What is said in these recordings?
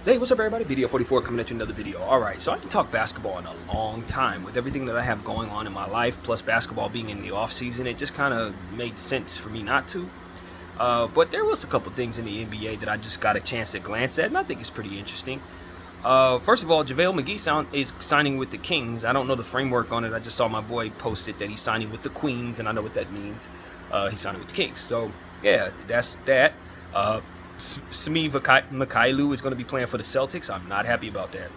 Hey, what's up everybody? BDO44 coming at you another video. Alright, so I haven't talked basketball in a long time. With everything that I have going on in my life, plus basketball being in the off season, it just kind of made sense for me not to. But there was a couple things in the NBA that I just got a chance to glance at, and I think it's pretty interesting. First of all, JaVale McGee is signing with the Kings. I don't know the framework on it. I just saw my boy posted that he's signing with the Queens, and I know what that means. He's signing with the Kings. So, yeah, that's that. Svi Mykhailiuk is going to be playing for the Celtics. I'm not happy about that.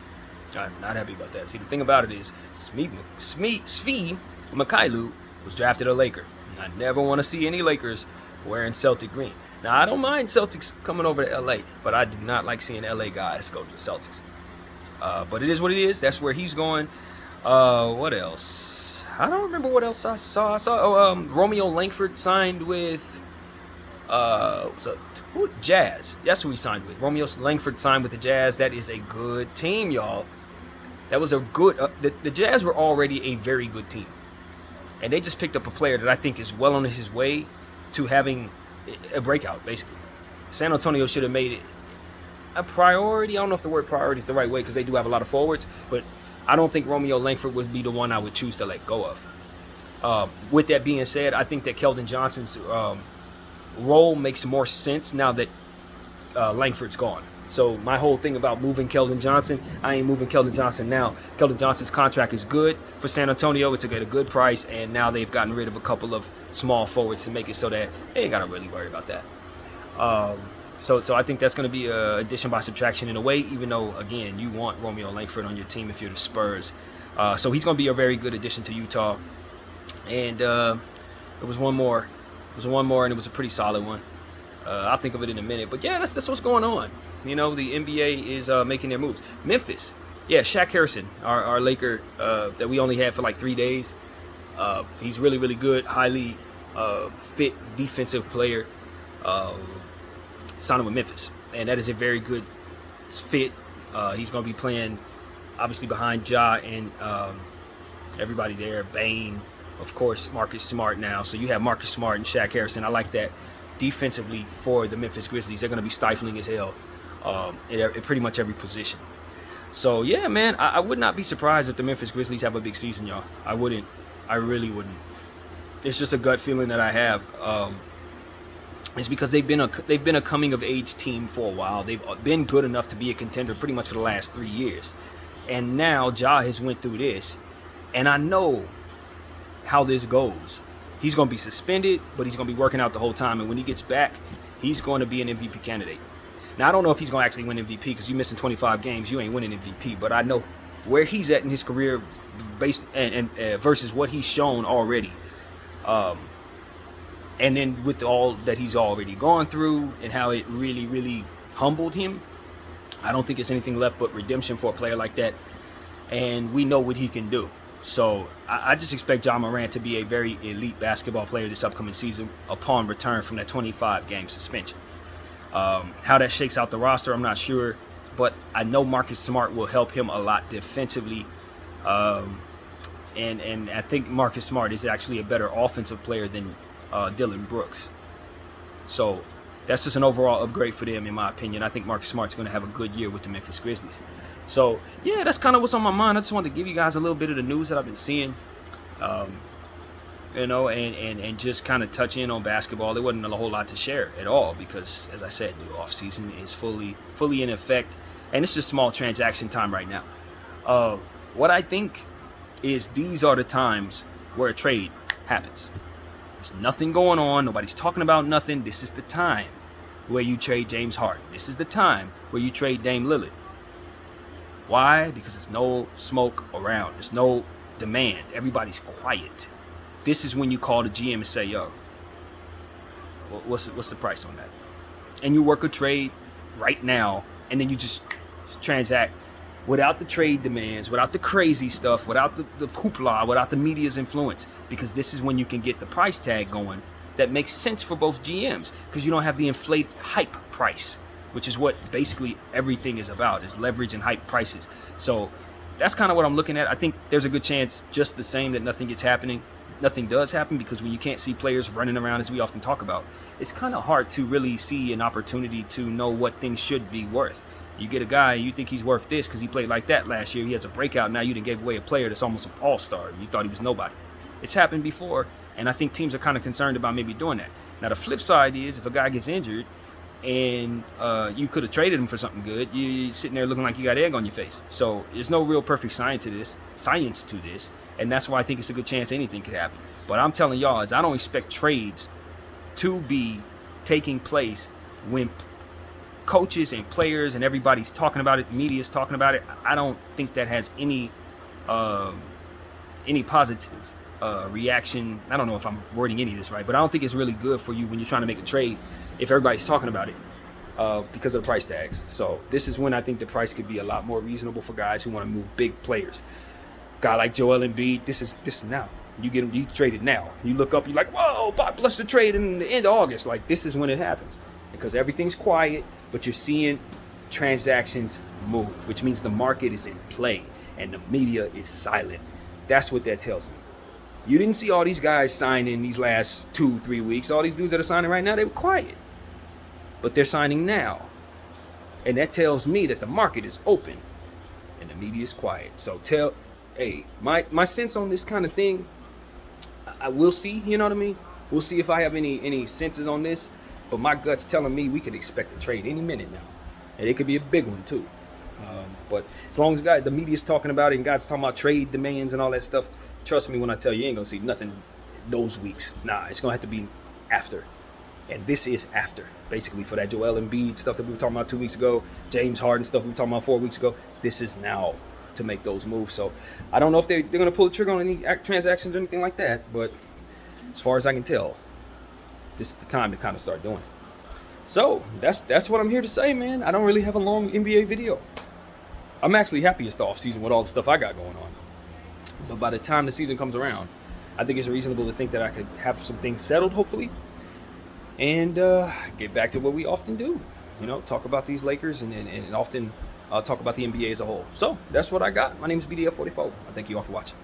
See, the thing about it is, Svi Mykhailiuk was drafted a Laker. I never want to see any Lakers wearing Celtic green. Now, I don't mind Celtics coming over to LA, but I do not like seeing LA guys go to the Celtics. But it is what it is. That's where he's going. What else? I don't remember what else I saw. Romeo Langford signed with Jazz. That's who he signed with. Romeo Langford signed with the Jazz. That is a good team, y'all. That was a good. The Jazz were already a very good team, and they just picked up a player that I think is well on his way to having a breakout. Basically, San Antonio should have made it a priority. I don't know if the word priority is the right way because they do have a lot of forwards, but I don't think Romeo Langford would be the one I would choose to let go of. With that being said, I think that Keldon Johnson's role makes more sense now that Langford's gone. So my whole thing about moving Keldon Johnson, I ain't moving Keldon Johnson now. Keldon Johnson's contract is good for San Antonio. It's at a good price, and now they've gotten rid of a couple of small forwards to make it so that they ain't got to really worry about that. So I think that's going to be an addition by subtraction in a way, even though, again, you want Romeo Langford on your team if you're the Spurs. So he's going to be a very good addition to Utah. And there was one more. And it was a pretty solid one. I'll think of it in a minute. But yeah, that's what's going on. You know, the NBA is making their moves. Memphis. Yeah, Shaq Harrison, our Laker that we only had for like 3 days. He's really, really good. Highly fit defensive player. Signed with Memphis. And that is a very good fit. He's going to be playing, obviously, behind Ja and everybody there. Bane. Of course, Marcus Smart now. So you have Marcus Smart and Shaq Harrison. I like that defensively for the Memphis Grizzlies. They're going to be stifling as hell in pretty much every position. So, yeah, man, I would not be surprised if the Memphis Grizzlies have a big season, y'all. I wouldn't. I really wouldn't. It's just a gut feeling that I have. It's because they've been a coming-of-age team for a while. They've been good enough to be a contender pretty much for the last 3 years. And now Ja has went through this. And I know how this goes. He's going to be suspended, but he's going to be working out the whole time. And when he gets back, he's going to be an MVP candidate. Now, I don't know if he's going to actually win MVP because you're missing 25 games. You ain't winning MVP. But I know where he's at in his career based and versus what he's shown already. And then with all that he's already gone through and how it really, really humbled him, I don't think it's anything left but redemption for a player like that. And we know what he can do. So I just expect Ja Morant to be a very elite basketball player this upcoming season upon return from that 25-game suspension. How that shakes out the roster, I'm not sure. But I know Marcus Smart will help him a lot defensively. And I think Marcus Smart is actually a better offensive player than Dillon Brooks. So that's just an overall upgrade for them, in my opinion. I think Marcus Smart's going to have a good year with the Memphis Grizzlies. So, yeah, that's kind of what's on my mind. I just wanted to give you guys a little bit of the news that I've been seeing, and just kind of touch in on basketball. There wasn't a whole lot to share at all because, as I said, the offseason is fully in effect, and it's just small transaction time right now. What I think is these are the times where a trade happens. There's nothing going on. Nobody's talking about nothing. This is the time where you trade James Harden. This is the time where you trade Dame Lillard. Why? Because there's no smoke around. There's no demand. Everybody's quiet. This is when you call the GM and say, yo, what's the price on that? And you work a trade right now, and then you just transact without the trade demands, without the crazy stuff, without the hoopla, without the media's influence. Because this is when you can get the price tag going that makes sense for both GMs because you don't have the inflated hype price, which is what basically everything is about, is leverage and hype prices. So that's kind of what I'm looking at. I think there's a good chance just the same that nothing does happen because when you can't see players running around, as we often talk about, it's kind of hard to really see an opportunity to know what things should be worth. You get a guy and you think he's worth this because he played like that last year. He has a breakout. Now you done gave away a player that's almost an all-star. You thought he was nobody. It's happened before, and I think teams are kind of concerned about maybe doing that. Now the flip side is if a guy gets injured and you could have traded him for something good, you're sitting there looking like you got egg on your face. So there's no real perfect science to this, and that's why I think it's a good chance anything could happen. But I'm telling y'all, I don't expect trades to be taking place when coaches and players and everybody's talking about it, media's talking about it. I don't think that has any positive reaction. I don't know if I'm wording any of this right, but I don't think it's really good for you when you're trying to make a trade if everybody's talking about it because of the price tags. So this is when I think the price could be a lot more reasonable for guys who want to move big players. Guy like Joel Embiid, this is now. You get him, you trade it now. You look up, you're like, whoa, Bob blessed the trade in the end of August. Like, this is when it happens because everything's quiet, but you're seeing transactions move, which means the market is in play and the media is silent. That's what that tells me. You didn't see all these guys sign in these last 2-3 weeks. All these dudes that are signing right now, they were quiet. But they're signing now. And that tells me that the market is open and the media is quiet. So my sense on this kind of thing, I will see, you know what I mean? We'll see if I have any senses on this. But my gut's telling me we could expect a trade any minute now. And it could be a big one too. But as long as the media's talking about it and God's talking about trade demands and all that stuff, trust me when I tell you, you ain't going to see nothing those weeks. Nah, it's going to have to be after. And this is after, basically, for that Joel Embiid stuff that we were talking about 2 weeks ago, James Harden stuff we were talking about 4 weeks ago. This is now to make those moves. So I don't know if they're going to pull the trigger on any transactions or anything like that. But as far as I can tell, this is the time to kind of start doing it. So that's what I'm here to say, man. I don't really have a long NBA video. I'm actually happy it's the offseason with all the stuff I got going on. But by the time the season comes around, I think it's reasonable to think that I could have some things settled, hopefully, and get back to what we often do. You know, talk about these Lakers and often talk about the NBA as a whole. So that's what I got. My name is BDF44. I thank you all for watching.